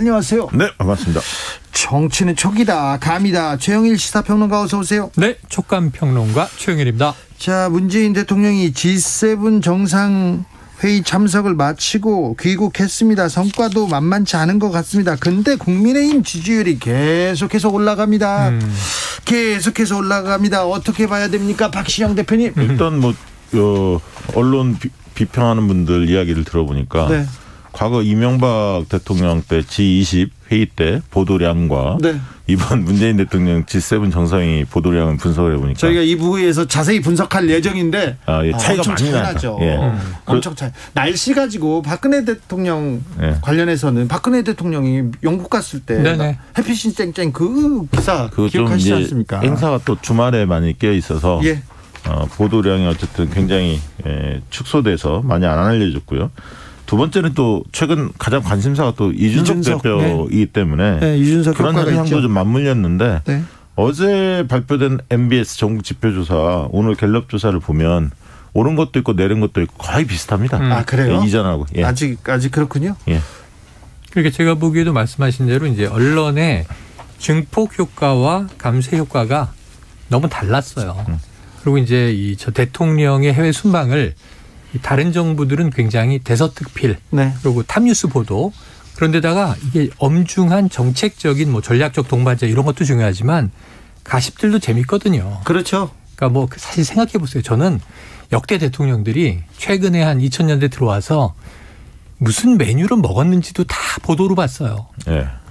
안녕하세요. 네, 반갑습니다. 정치는 촉이다, 감이다. 최영일 시사평론가 어서 오세요. 네, 촉감평론가 최영일입니다. 자, 문재인 대통령이 G7 정상회의 참석을 마치고 귀국했습니다. 성과도 만만치 않은 것 같습니다. 근데 국민의힘 지지율이 계속해서 올라갑니다. 계속해서 올라갑니다. 어떻게 봐야 됩니까, 박시영 대표님? 일단 언론 비평하는 분들 이야기를 들어보니까 네. 과거 이명박 대통령 때 G20 회의 때 보도량과 네. 이번 문재인 대통령 G7 정상회의 보도량을 분석을 해보니까 저희가 2부에서 자세히 분석할 예정인데 차이가 많이 나죠. 엄청 차이. 날씨 가지고 박근혜 대통령 관련해서는 박근혜 대통령이 영국 갔을 때 햇빛이 쨍쨍 그 기사 기억하시지 않습니까? 행사가 또 주말에 많이 끼어 있어서 보도량이 어쨌든 굉장히 축소돼서 많이 안 알려졌고요. 두 번째는 또 최근 가장 관심사가 또 이준석 대표이기 때문에 이준석 그런 현상도 좀 맞물렸는데 어제 발표된 MBS 전국 지표조사 오늘 갤럽 조사를 보면 오른 것도 있고 내린 것도 있고 거의 비슷합니다. 아, 그래요? 이전하고. 아직 그렇군요. 그러니까 제가 보기에도 말씀하신 대로 이제 언론의 증폭 효과와 감쇄 효과가 너무 달랐어요. 그리고 이제 저 대통령의 해외 순방을 다른 정부들은 굉장히 대서특필 그리고 탑뉴스 보도 그런데다가 이게 엄중한 정책적인 전략적 동반자 이런 것도 중요하지만 가십들도 재밌거든요. 그렇죠. 그러니까 사실 생각해 보세요. 저는 역대 대통령들이 최근에 한 2000년대 들어와서 무슨 메뉴를 먹었는지도 다 보도로 봤어요.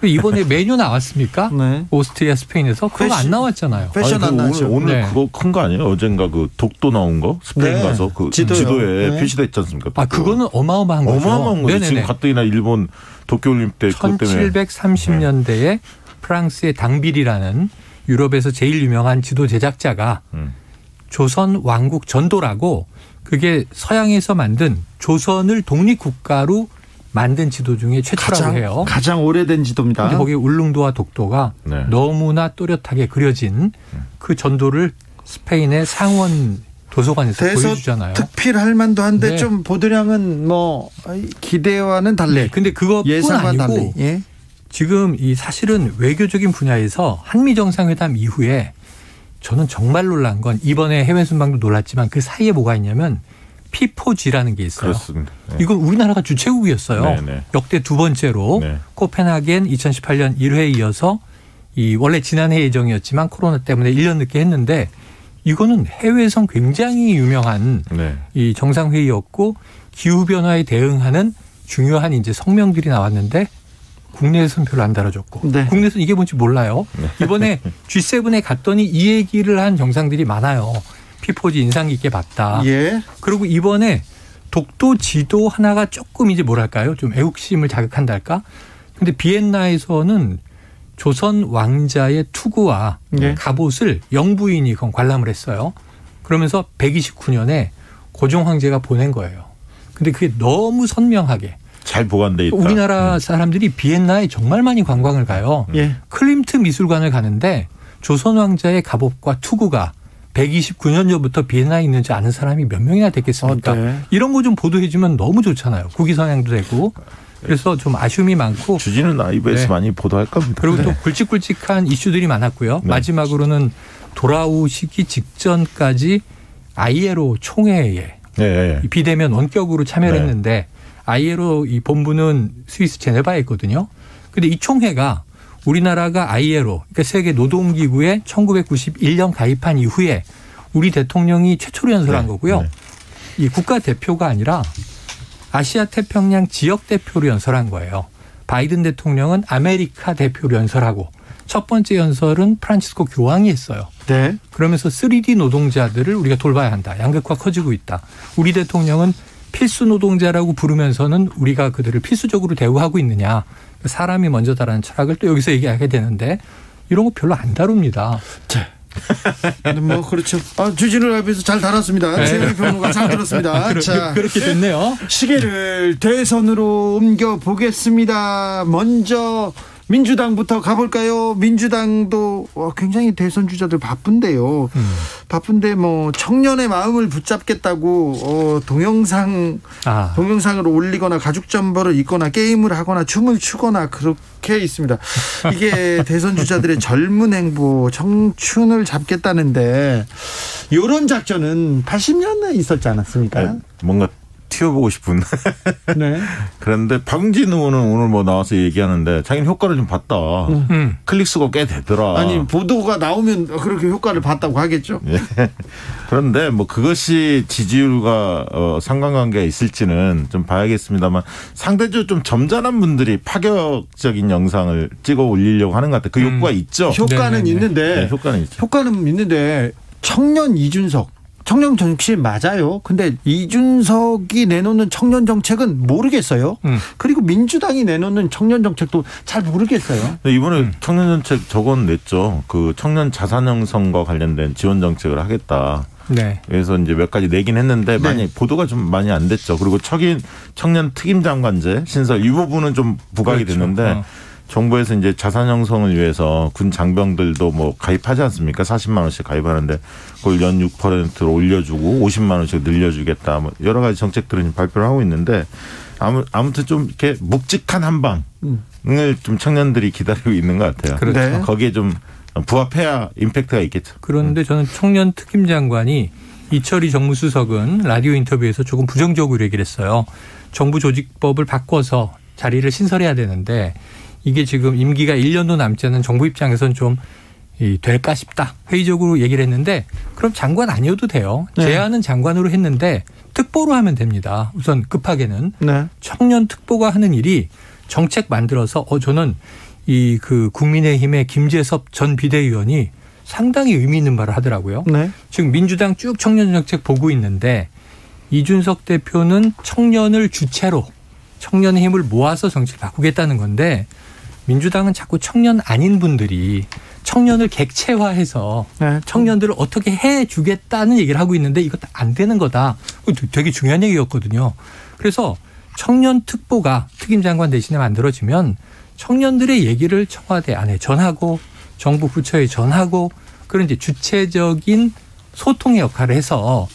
이번에 메뉴 나왔습니까? 오스트리아, 스페인에서 그거 안 나왔잖아요. 패션 안 나왔죠. 오늘 그거 큰 거 아니에요? 어젠가 그 독도 나온 거 스페인 가서 그 지도에 표시돼 있지 않습니까? 그거는 어마어마한 거죠. 어마어마한 거죠. 지금 가뜩이나 일본 도쿄올림픽 때 1730년대에 프랑스의 당빌이라는 유럽에서 제일 유명한 지도 제작자가 조선 왕국 전도라고 그게 서양에서 만든 조선을 독립국가로 만든 지도 중에 최초라고 해요. 가장 오래된 지도입니다. 근데 거기 울릉도와 독도가 너무나 또렷하게 그려진 그 전도를 스페인의 상원 도서관에서 보여주잖아요. 특필할 만도 한데 좀 보도량은 기대와는 달리. 근데 그것뿐 아니고 지금 사실은 외교적인 분야에서 한미 정상회담 이후에 저는 정말 놀란 건 이번에 해외 순방도 놀랐지만 그 사이에 뭐가 있냐면 P4G라는 게 있어요. 그렇습니다. 이건 우리나라가 주최국이었어요. 역대 두 번째로 코펜하겐 2018년 1회에 이어서 원래 지난해 예정이었지만 코로나 때문에 1년 늦게 했는데 이거는 해외에선 굉장히 유명한 이 정상회의였고 기후변화에 대응하는 중요한 이제 성명들이 나왔는데 국내에서는 별로 안 다뤄졌고 국내에서는 이게 뭔지 몰라요. 이번에 G7에 갔더니 이 얘기를 한 정상들이 많아요. P4G 인상 깊게 봤다. 그리고 이번에 독도 지도 하나가 조금 이제 뭐랄까요? 좀 애국심을 자극한달까? 근데 비엔나에서는 조선 왕자의 투구와 갑옷을 영부인이 관람을 했어요. 그러면서 129년에 고종 황제가 보낸 거예요. 근데 그게 너무 선명하게 잘 보관돼 있다. 우리나라 사람들이 비엔나에 정말 많이 관광을 가요. 클림트 미술관을 가는데 조선 왕자의 갑옷과 투구가 129년 전부터 비엔나에 있는지 아는 사람이 몇 명이나 됐겠습니까? 이런 거 좀 보도해 주면 너무 좋잖아요. 국위선양도 되고. 그래서 좀 아쉬움이 많고. 주진우 라이브에서 많이 보도할 겁니다. 그리고 또 굵직굵직한 이슈들이 많았고요. 마지막으로는 돌아오시기 직전까지 ILO 총회에 비대면 원격으로 참여를 했는데 ILO 이 본부는 스위스 제네바에 있거든요. 그런데 이 총회가 우리나라가 ILO, 그러니까 세계 노동기구에 1991년 가입한 이후에 우리 대통령이 최초로 연설한 거고요. 이 국가 대표가 아니라 아시아 태평양 지역 대표로 연설한 거예요. 바이든 대통령은 아메리카 대표로 연설하고 첫 번째 연설은 프란치스코 교황이 했어요. 그러면서 3D 노동자들을 우리가 돌봐야 한다. 양극화 커지고 있다. 우리 대통령은 필수 노동자라고 부르면서는 우리가 그들을 필수적으로 대우하고 있느냐. 사람이 먼저다라는 철학을 또 여기서 얘기하게 되는데 이런 거 별로 안 다룹니다. 그렇죠. 주진우 라이브에서 잘 다뤘습니다. 최영일 평론가 잘 들었습니다. 그렇게 됐네요. 시계를 대선으로 옮겨 보겠습니다. 먼저 민주당부터 가볼까요? 민주당도 굉장히 대선 주자들 바쁜데요. 바쁜데 뭐 청년의 마음을 붙잡겠다고 동영상을 올리거나 가죽 잠바를 입거나 게임을 하거나 춤을 추거나 그렇게 있습니다. 이게 대선 주자들의 젊은 행보, 청춘을 잡겠다는데 이런 작전은 80년대에 있었지 않았습니까? 네, 뭔가 튀어보고 싶은. 네. 그런데 박용진 의원은 오늘 뭐 나와서 얘기하는데 자기는 효과를 좀 봤다. 클릭수가 꽤 되더라. 아니 보도가 나오면 그렇게 효과를 봤다고 하겠죠. 예. 그런데 뭐 그것이 지지율과 상관관계가 있을지는 좀 봐야겠습니다만 상대적으로 좀 점잖은 분들이 파격적인 영상을 찍어 올리려고 하는 것 같아요. 그 효과가 있죠. 효과는 있는데. 네, 효과는 있죠. 효과는 있는데 청년 이준석. 청년 정치 맞아요. 근데 이준석이 내놓는 청년 정책은 모르겠어요. 그리고 민주당이 내놓는 청년 정책도 잘 모르겠어요. 이번에 청년 정책 저건 냈죠. 그 청년 자산 형성과 관련된 지원 정책을 하겠다. 네. 그래서 이제 몇 가지 내긴 했는데 많이 보도가 좀 많이 안 됐죠. 그리고 청년 특임 장관제 신설 이 부분은 좀 부각이 됐는데 정부에서 이제 자산 형성을 위해서 군 장병들도 뭐 가입하지 않습니까? 40만 원씩 가입하는데 그걸 연 6%로 올려주고 50만 원씩 늘려주겠다. 뭐 여러 가지 정책들을 발표를 하고 있는데 아무튼 좀 이렇게 묵직한 한방을 좀 청년들이 기다리고 있는 것 같아요. 그렇죠. 거기에 좀 부합해야 임팩트가 있겠죠. 그런데 저는 청년 특임 장관이 이철희 정무수석은 라디오 인터뷰에서 조금 부정적으로 얘기를 했어요. 정부 조직법을 바꿔서 자리를 신설해야 되는데 이게 지금 임기가 1년도 남지 않은 정부 입장에서는 좀 될까 싶다. 회의적으로 얘기를 했는데 그럼 장관 아니어도 돼요. 네. 제안은 장관으로 했는데 특보로 하면 됩니다. 우선 급하게는. 네. 청년 특보가 하는 일이 정책 만들어서 저는 그 국민의힘의 김재섭 전 비대위원이 상당히 의미 있는 말을 하더라고요. 네. 지금 민주당 쭉 청년 정책 보고 있는데 이준석 대표는 청년을 주체로 청년의 힘을 모아서 정치를 바꾸겠다는 건데 민주당은 자꾸 청년 아닌 분들이 청년을 객체화해서 청년들을 어떻게 해주겠다는 얘기를 하고 있는데 이것도 안 되는 거다. 되게 중요한 얘기였거든요. 그래서 청년 특보가 특임 장관 대신에 만들어지면 청년들의 얘기를 청와대 안에 전하고 정부 부처에 전하고 그런 이제 주체적인 소통의 역할을 해서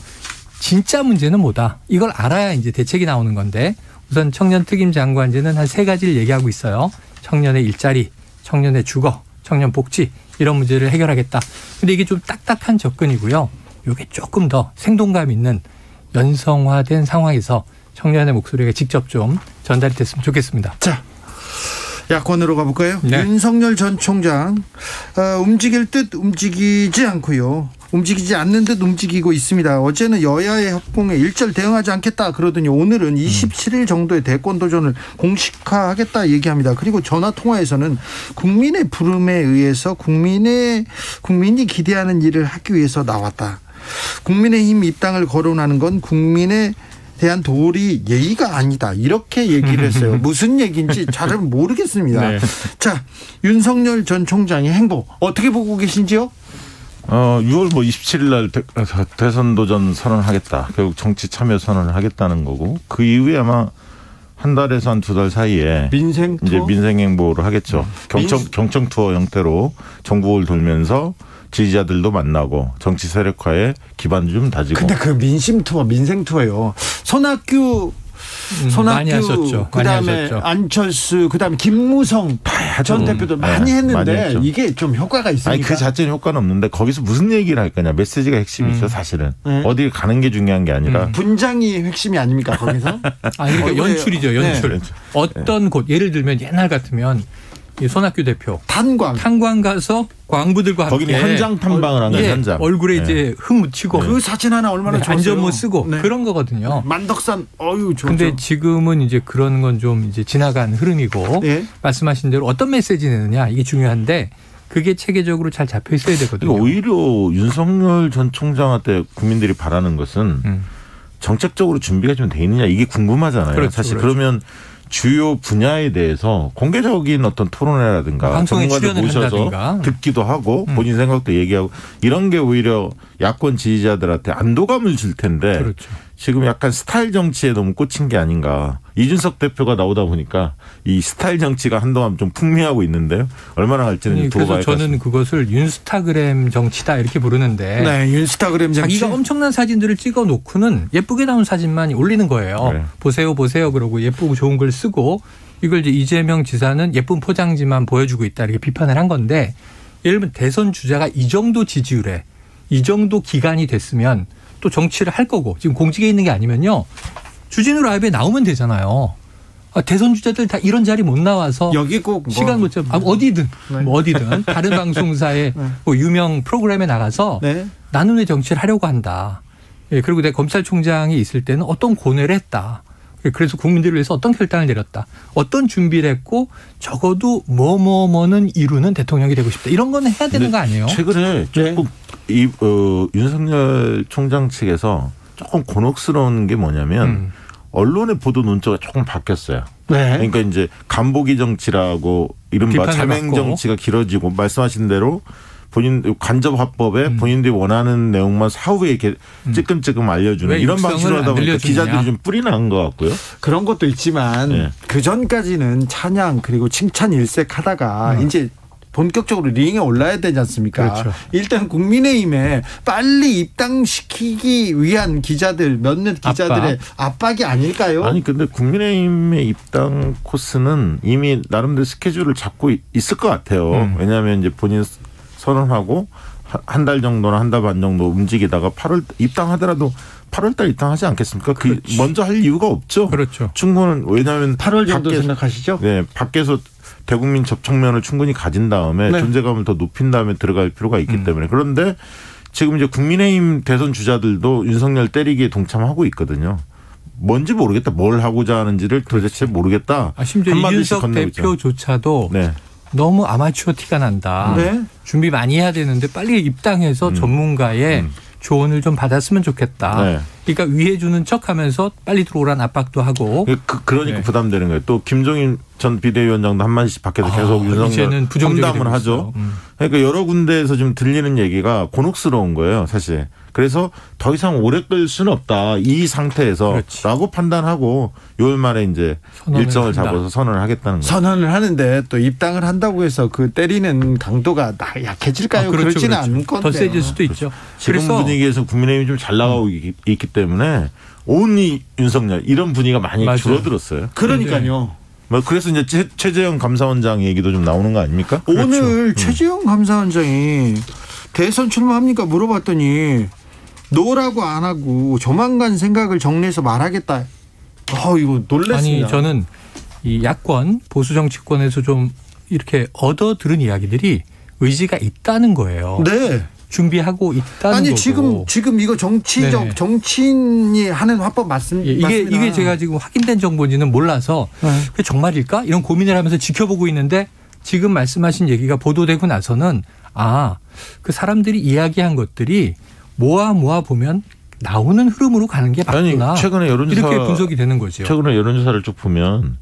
진짜 문제는 뭐다. 이걸 알아야 이제 대책이 나오는 건데 우선 청년 특임 장관제는 한 3가지를 얘기하고 있어요. 청년의 일자리, 청년의 주거, 청년 복지 이런 문제를 해결하겠다. 근데 이게 좀 딱딱한 접근이고요. 이게 조금 더 생동감 있는 연성화된 상황에서 청년의 목소리가 직접 좀 전달이 됐으면 좋겠습니다. 자, 야권으로 가볼까요? 네. 윤석열 전 총장 움직일 듯 움직이지 않고요. 움직이지 않는 듯 움직이고 있습니다. 어제는 여야의 협공에 일절 대응하지 않겠다 그러더니 오늘은 27일 정도의 대권 도전을 공식화하겠다 얘기합니다. 그리고 전화통화에서는 국민의 부름에 의해서 국민이 기대하는 일을 하기 위해서 나왔다. 국민의힘 입당을 거론하는 건 국민의 대한 도리 예의가 아니다. 이렇게 얘기를 했어요. 무슨 얘기인지 잘 모르겠습니다. 네. 자, 윤석열 전 총장의 행보 어떻게 보고 계신지요? 6월 27일 날 대선 도전 선언하겠다. 결국 정치 참여 선언을 하겠다는 거고 그 이후에 아마 한 달에서 한 2달 사이에 민생 투어? 이제 민생 행보를 하겠죠. 경청 투어 형태로 전국을 돌면서 지지자들도 만나고 정치 세력화에 기반을 좀 다지고. 근데 그 민심 투어, 민생 투어요. 손학규 많이 하셨죠. 그다음에 안철수, 그다음에 김무성 전 대표도 많이 했는데 많이 이게 좀 효과가 있습니까? 아니 그 자체는 효과는 없는데 거기서 무슨 얘기를 할 거냐. 메시지가 핵심이죠 사실은. 네. 어디 가는 게 중요한 게 아니라. 분장이 핵심이 아닙니까 거기서? 아니 그러니까 연출이죠. 연출. 네. 어떤 곳 예를 들면 옛날 같으면 이 손학규 대표 탄광 가서 광부들과 함께 거기는 현장 탐방을 한 거예요. 현장. 얼굴에 이제 흙 묻히고 그 사진 하나 얼마나 좋았어요. 안전모 쓰고 그런 거거든요. 만덕산 좋죠. 근데 지금은 이제 그런 건 좀 이제 지나간 흐름이고 말씀하신 대로 어떤 메시지 내느냐 이게 중요한데 그게 체계적으로 잘 잡혀 있어야 되거든요. 오히려 윤석열 전 총장한테 국민들이 바라는 것은 정책적으로 준비가 좀 돼 있느냐 이게 궁금하잖아요. 그렇죠, 사실 그렇죠. 그러면 주요 분야에 대해서 공개적인 어떤 토론회라든가 전문가들 모셔서 듣기도 하고 본인 생각도 얘기하고 이런 게 오히려 야권 지지자들한테 안도감을 줄 텐데 그렇죠. 지금 약간 스타일 정치에 너무 꽂힌 게 아닌가. 이준석 대표가 나오다 보니까 이 스타일 정치가 한동안 좀 풍미하고 있는데요. 얼마나 갈지는 두고 봐야 할 것 같습니다. 저는 그것을 윤스타그램 정치다 이렇게 부르는데 네, 윤스타그램 정치. 자기가 엄청난 사진들을 찍어 놓고는 예쁘게 나온 사진만 올리는 거예요. 네. 보세요 그러고 예쁘고 좋은 걸 쓰고 이걸 이제 이재명 지사는 예쁜 포장지만 보여주고 있다 이렇게 비판을 한 건데 예를 들면 대선 주자가 이 정도 지지율에 이 정도 기간이 됐으면 또 정치를 할 거고 지금 공직에 있는 게 아니면요. 주진우 라이브에 나오면 되잖아요. 대선 주자들 다 이런 자리 못 나와서 여기 꼭 시간 못 잡. 어디든 네. 어디든 다른 방송사의 네. 뭐 유명 프로그램에 나가서 네. 나는 왜 정치를 하려고 한다. 예, 그리고 내가 검찰총장이 있을 때는 어떤 고뇌를 했다. 그래서 국민들을 위해서 어떤 결단을 내렸다. 어떤 준비를 했고 적어도 뭐는 이루는 대통령이 되고 싶다. 이런 건 해야 되는 거 아니에요? 최근에 조금 윤석열 총장 측에서 조금 곤혹스러운 게 뭐냐면 언론의 보도 논조가 조금 바뀌었어요. 네. 그러니까 이제 간보기 정치라고 이른바 자맹 정치가 길어지고 말씀하신 대로 본인 간접 화법에 본인들이 원하는 내용만 사후에 이렇게 찔끔찔끔 알려주는 이런 방식으로 하다 보니까 기자들이 좀 뿔이 난 것 같고요. 그런 것도 있지만 네. 그 전까지는 찬양 그리고 칭찬 일색하다가 이제 본격적으로 링에 올라야 되지 않습니까? 그렇죠. 일단 국민의힘에 빨리 입당시키기 위한 기자들 몇몇 기자들의 압박이 아닐까요? 아니 근데 국민의힘의 입당 코스는 이미 나름대로 스케줄을 잡고 있을 것 같아요. 왜냐하면 이제 본인 선언하고 한 달 정도나 한 달 반 정도 움직이다가 8월 입당하더라도 8월달 입당하지 않겠습니까? 그 먼저 할 이유가 없죠. 그렇죠. 충분은 왜냐하면 8월 정도 생각하시죠? 네, 밖에서 대국민 접촉면을 충분히 가진 다음에 네. 존재감을 더 높인 다음에 들어갈 필요가 있기 때문에 그런데 지금 이제 국민의힘 대선 주자들도 윤석열 때리기에 동참하고 있거든요. 뭔지 모르겠다. 뭘 하고자 하는지를 도대체 모르겠다. 심지어 이준석 대표조차도 네. 너무 아마추어 티가 난다. 네. 준비 많이 해야 되는데 빨리 입당해서 전문가의 조언을 좀 받았으면 좋겠다. 네. 그러니까 위해 주는 척하면서 빨리 들어오라는 압박도 하고. 그러니까 네. 부담되는 거예요. 또 김종인 전 비대위원장도 한마디씩 밖에서 계속 윤석열 험담을 하죠. 그러니까 여러 군데에서 지금 들리는 얘기가 곤혹스러운 거예요. 사실. 그래서 더 이상 오래 끌 수는 없다. 이 상태에서 그렇지. 라고 판단하고 6월 말에 이제 일정을 잡아서 선언을 하겠다는 거예요. 선언을 하는데 또 입당을 한다고 해서 그 때리는 강도가 약해질까요? 그렇죠, 그렇지는 않을 건데. 더 세질 수도 있죠. 지금 분위기에서 국민의힘이 좀 잘 나가고 있기 때문에 온리 윤석열 이런 분위기가 많이 맞아요. 줄어들었어요. 그러니까요. 뭐 그래서 이제 최재형 감사원장 얘기도 좀 나오는 거 아닙니까? 오늘 그렇죠. 최재형 감사원장이 대선 출마합니까 물어봤더니 노라고 안 하고 조만간 생각을 정리해서 말하겠다. 이거 놀랐습니다. 아니 저는 이 야권 보수 정치권에서 좀 이렇게 얻어 들은 이야기들이 의지가 있다는 거예요. 네. 준비하고 있다는 아니 거고. 지금 이거 정치적 네네. 정치인이 하는 화법 맞습니다. 이게 제가 지금 확인된 정보인지는 몰라서 그게 정말일까 이런 고민을 하면서 지켜보고 있는데 지금 말씀하신 얘기가 보도되고 나서는 그 사람들이 이야기한 것들이 모아 보면 나오는 흐름으로 가는 게 맞구나. 아니, 최근에 여론조사 이렇게 분석이 되는 거죠. 최근에 여론조사를 쭉 보면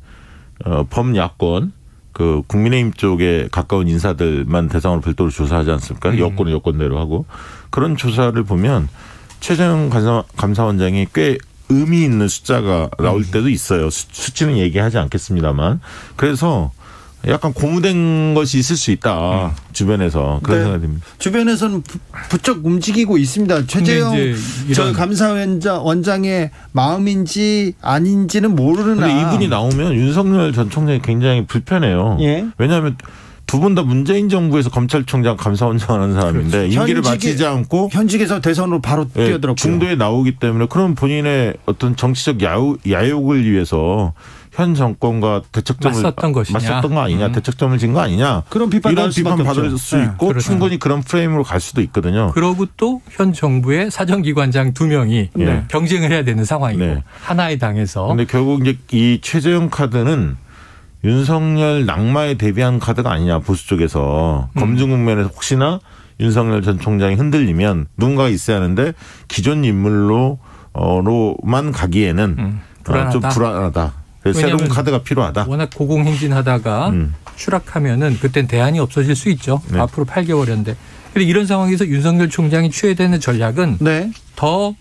범야권 그 국민의힘 쪽에 가까운 인사들만 대상으로 별도로 조사하지 않습니까? 여권은 여권대로 하고 그런 조사를 보면 최재형 감사원장이 꽤 의미 있는 숫자가 나올 때도 있어요. 수치는 얘기하지 않겠습니다만 그래서 약간 고무된 것이 있을 수 있다. 주변에서 그런 생각이 듭니다. 주변에서는 부쩍 움직이고 있습니다. 최재형 저 감사원장의 마음인지 아닌지는 모르나. 근데 이분이 나오면 윤석열 전 총장이 굉장히 불편해요. 예? 왜냐하면 두 분 다 문재인 정부에서 검찰총장 감사원장 하는 사람인데 그렇죠. 임기를 마치지 않고 현직에서 대선으로 바로 뛰어들었고 중도에 나오기 때문에 그럼 본인의 어떤 정치적 야욕을 위해서 현 정권과 대척점을 맞섰던 거 아니냐, 대척점을 진 거 아니냐. 그런 비판 이런 비판 받을 수 있고 그렇죠. 충분히 그런 프레임으로 갈 수도 있거든요. 그러고 또 현 정부의 사정기관장 2명이 경쟁을 해야 되는 상황이고 하나의 당에서. 그런데 결국 이제 이 최재형 카드는 윤석열 낙마에 대비한 카드가 아니냐 보수 쪽에서 검증 국면에서 혹시나 윤석열 전 총장이 흔들리면 누군가가 있어야 하는데 기존 인물로만 가기에는 좀 불안하다. 새로운 카드가 필요하다. 워낙 고공행진하다가 추락하면은 그땐 대안이 없어질 수 있죠. 네. 앞으로 8개월인데. 그런데 이런 상황에서 윤석열 총장이 취해야 되는 전략은 더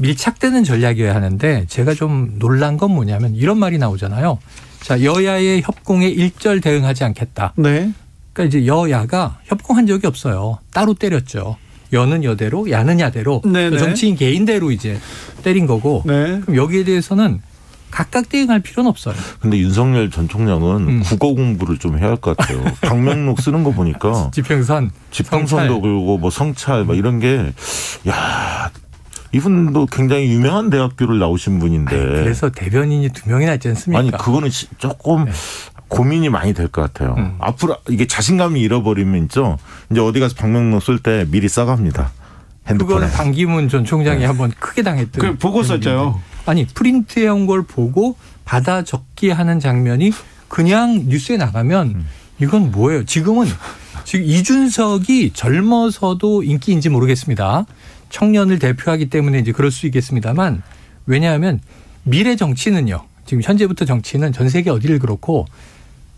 밀착되는 전략이어야 하는데 제가 좀 놀란 건 뭐냐면 이런 말이 나오잖아요. 자, 여야의 협공에 일절 대응하지 않겠다. 네. 그러니까 이제 여야가 협공한 적이 없어요. 따로 때렸죠. 여는 여대로, 야는 야대로, 정치인 개인대로 이제 때린 거고. 네. 그럼 여기에 대해서는 각각 대응할 필요는 없어요. 근데 윤석열 전 총장은 국어 공부를 좀 해야 할 것 같아요. 방명록 쓰는 거 보니까 지평선도 그리고 뭐 성찰 막 이런 게 야. 이분도 굉장히 유명한 대학교를 나오신 분인데. 아니, 그래서 대변인이 2명이나 있지 않습니까? 아니 그거는 조금 고민이 많이 될 것 같아요. 앞으로 이게 자신감이 잃어버리면 있죠. 이제 어디 가서 방명록 쓸 때 미리 써갑니다. 핸드폰에. 그거는 반기문 전 총장이 한번 크게 당했던. 그 보고 썼죠. 아니 프린트해온 걸 보고 받아 적기 하는 장면이 그냥 뉴스에 나가면 이건 뭐예요? 지금 이준석이 젊어서도 인기인지 모르겠습니다. 청년을 대표하기 때문에 이제 그럴 수 있겠습니다만 왜냐하면 미래 정치는요. 지금 현재부터 정치는 전 세계 어디를 그렇고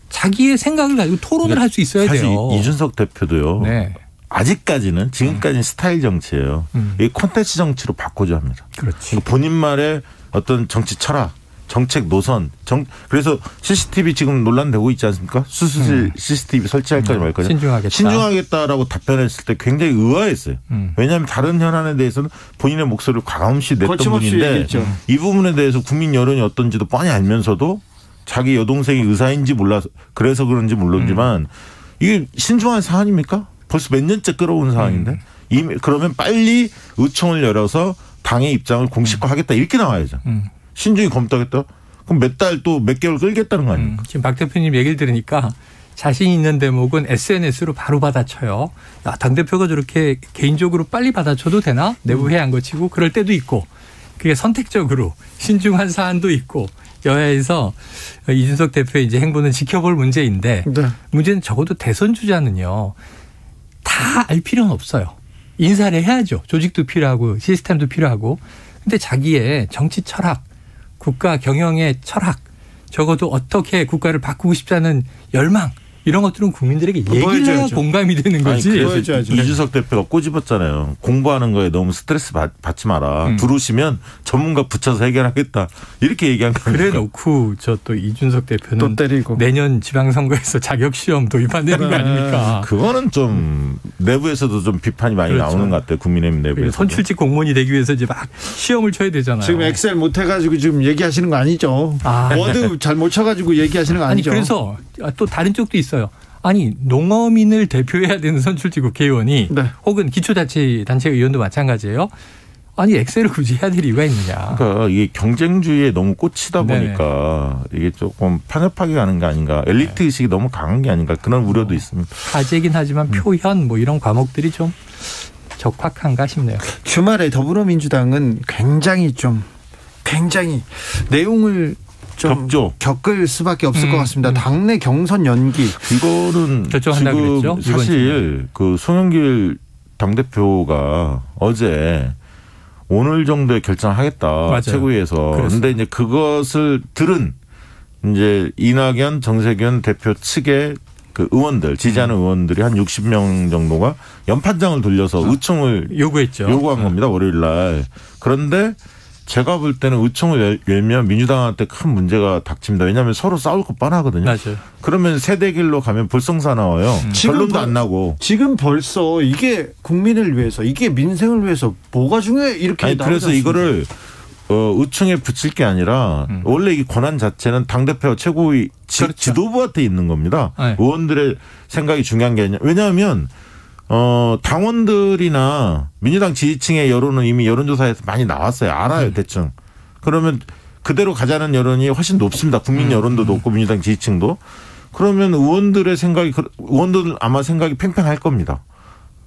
자기의 생각을 가지고 토론을 할 수 있어야 사실 돼요. 이준석 대표도요. 네. 아직까지는 지금까지는 스타일 정치예요. 이 콘텐츠 정치로 바꿔줘야 합니다. 그렇지. 본인 말의 어떤 정치 철학, 정책 노선, 그래서 CCTV 지금 논란되고 있지 않습니까? 수수실 CCTV 설치할 거냐 말 거냐. 신중하겠다라고 답변했을 때 굉장히 의아했어요. 왜냐하면 다른 현안에 대해서는 본인의 목소리를 과감히 냈던 분인데 이 부분에 대해서 국민 여론이 어떤지도 뻔히 알면서도 자기 여동생이 의사인지 몰라서 그래서 그런지 모르지만 이게 신중한 사안입니까? 벌써 몇 년째 끌어온 사안인데 그러면 빨리 의총을 열어서 당의 입장을 공식화하겠다 이렇게 나와야죠. 신중히 검토하겠다. 그럼 몇 달 또 몇 개월 끌겠다는 거 아닙니까? 지금 박 대표님 얘기를 들으니까 자신 있는 대목은 SNS로 바로 받아쳐요. 야, 당대표가 저렇게 개인적으로 빨리 받아쳐도 되나? 내부 회의한 거 치고 그럴 때도 있고 그게 선택적으로 신중한 사안도 있고 여야에서 이준석 대표의 이제 행보는 지켜볼 문제인데 문제는 적어도 대선 주자는요. 다 알 필요는 없어요. 인사를 해야죠. 조직도 필요하고 시스템도 필요하고. 근데 자기의 정치 철학, 국가 경영의 철학, 적어도 어떻게 국가를 바꾸고 싶다는 열망 이런 것들은 국민들에게 얘기를 해야 공감이 되는 거지. 아니, 그래서 이준석 대표가 꼬집었잖아요. 공부하는 거에 너무 스트레스 받지 마라. 들어오시면 전문가 붙여서 해결하겠다. 이렇게 얘기한 겁니다. 그래 놓고 저 또 이준석 대표는 또 때리고. 내년 지방선거에서 자격시험 도입한다는 거 아닙니까? 그거는 좀 내부에서도 좀 비판이 많이 나오는 것 같아요. 국민의힘 내부에서. 선출직 공무원이 되기 위해서 이제 막 시험을 쳐야 되잖아요. 지금 엑셀 못 해가지고 지금 얘기하시는 거 아니죠? 워드 잘 못 쳐가지고 얘기하시는 거 아니죠? 아니 그래서 또 다른 쪽도 있어요. 아니 농어민을 대표해야 되는 선출직 국회의원이 혹은 기초자치단체 의원도 마찬가지예요. 아니 엑셀을 굳이 해야 될 이유가 있느냐. 그러니까 이게 경쟁주의에 너무 꽂히다 보니까 이게 조금 편협하게 가는 게 아닌가. 엘리트 의식이 너무 강한 게 아닌가. 그런 우려도 있습니다. 화제긴 하지만 표현 뭐 이런 과목들이 좀 적확한가 싶네요. 주말에 더불어민주당은 굉장히 내용을 좀 겪을 수밖에 없을 것 같습니다. 당내 경선 연기. 이거는 지금 사실 그 송영길 당대표가 어제 오늘 정도에 결정하겠다. 맞아요. 최고위에서. 그런데 이제 그것을 들은 이제 이낙연, 정세균 대표 측의 그 의원들, 지지하는 의원들이 한 60명 정도가 연판장을 돌려서 의총을 요구한 겁니다. 월요일 날. 그런데 제가 볼 때는 의총을 열면 민주당한테 큰 문제가 닥칩니다. 왜냐하면 서로 싸울 거 뻔하거든요. 맞아요. 그러면 세대길로 가면 불성사 나와요. 결론도 안 나고. 지금 벌써 이게 국민을 위해서 이게 민생을 위해서 뭐가 중요해 이렇게 나오지 그래서 않습니까? 이거를 의총에 붙일 게 아니라 원래 이 권한 자체는 당대표 최고위 지도부한테 있는 겁니다. 네. 의원들의 생각이 중요한 게 아니라. 왜냐하면 당원들이나 민주당 지지층의 여론은 이미 여론조사에서 많이 나왔어요. 알아요, 대충. 그러면 그대로 가자는 여론이 훨씬 높습니다. 국민 여론도 높고 민주당 지지층도. 그러면 의원들 아마 생각이 팽팽할 겁니다.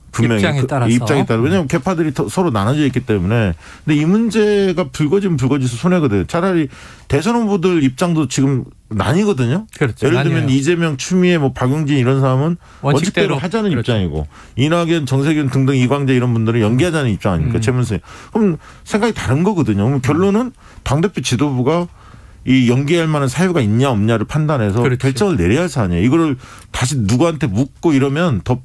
분명히 입장에 따라. 왜냐하면 개파들이 서로 나눠져 있기 때문에. 근데 이 문제가 불거지면 불거지서 손해거든요. 차라리 대선 후보들 입장도 지금 나뉘거든요. 그렇죠. 예를 들면 이재명, 추미애, 뭐 박용진 이런 사람은 원칙대로 하자는 입장이고 이낙연, 정세균 등등 이광재 이런 분들은 연기하자는 입장 아닙니까? 최문수. 그럼 생각이 다른 거거든요. 그럼 결론은 당대표 지도부가 이 연기할 만한 사유가 있냐 없냐를 판단해서 결정을 내려야 할 사안이에요. 이거를 다시 누구한테 묻고 이러면 더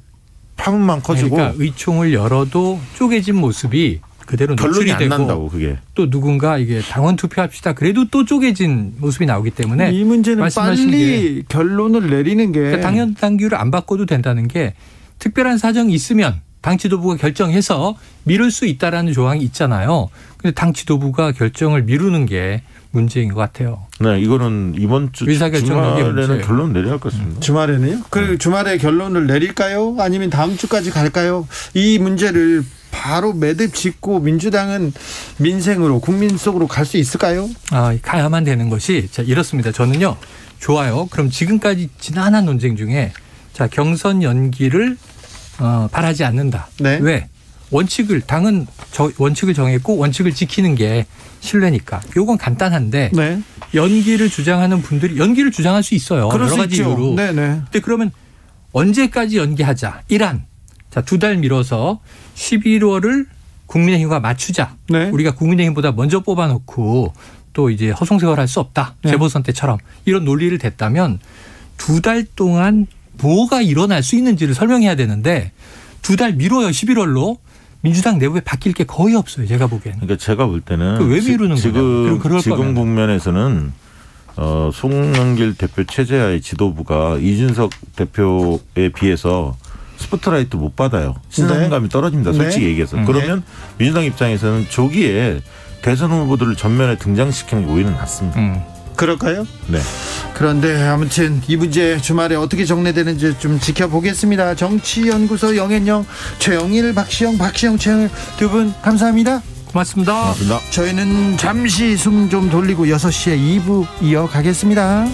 파문만 커지고. 그러니까 의총을 열어도 쪼개진 모습이 그대로 결론이 노출이 안 되고 난다고 그게. 또 누군가 이게 당원 투표합시다. 그래도 또 쪼개진 모습이 나오기 때문에 이 문제는 빨리 결론을 내리는 게 그러니까 당연 당규를 안 바꿔도 된다는 게 특별한 사정이 있으면 당 지도부가 결정해서 미룰 수 있다라는 조항이 있잖아요. 근데 당 지도부가 결정을 미루는 게 문제인 것 같아요. 네, 이거는 이번 주 주말에는 결론 내려야 할 것 같습니다. 주말에는요? 그 주말에 결론을 내릴까요? 아니면 다음 주까지 갈까요? 이 문제를 바로 매듭 짓고 민주당은 민생으로 국민 속으로 갈 수 있을까요? 가야만 되는 것이 자 이렇습니다. 저는요. 좋아요. 그럼 지금까지 지난한 논쟁 중에 자 경선 연기를 바라지 않는다. 네. 왜? 당은 원칙을 정했고 원칙을 지키는 게 신뢰니까. 요건 간단한데 네. 연기를 주장하는 분들이 연기를 주장할 수 있어요. 그럴 여러 수 가지 있죠. 이유로. 네네. 근데 그러면 언제까지 연기하자? 2달 미뤄서 11월을 국민의힘과 맞추자. 네. 우리가 국민의힘보다 먼저 뽑아놓고 또 이제 허송세월할 수 없다. 네. 재보선 때처럼 이런 논리를 댔다면 2달 동안 뭐가 일어날 수 있는지를 설명해야 되는데 2달 미뤄요. 11월로. 민주당 내부에 바뀔 게 거의 없어요. 제가 보기에는. 그러니까 제가 볼 때는 왜 미루는 거냐. 지금 국면에서는 송영길 대표 체제하의 지도부가 이준석 대표에 비해서 스포트라이트 못 받아요. 신선감이 떨어집니다. 솔직히 얘기해서. 그러면 민주당 입장에서는 조기에 대선 후보들을 전면에 등장시키는 게 오히려 낫습니다. 그럴까요? 네. 그런데 아무튼 이 문제 주말에 어떻게 정리되는지 좀 지켜보겠습니다. 정치연구소 영앤영 최영일, 박시영, 최영일 두 분 감사합니다. 고맙습니다. 고맙습니다. 저희는 잠시 숨 좀 돌리고 6시에 2부 이어가겠습니다.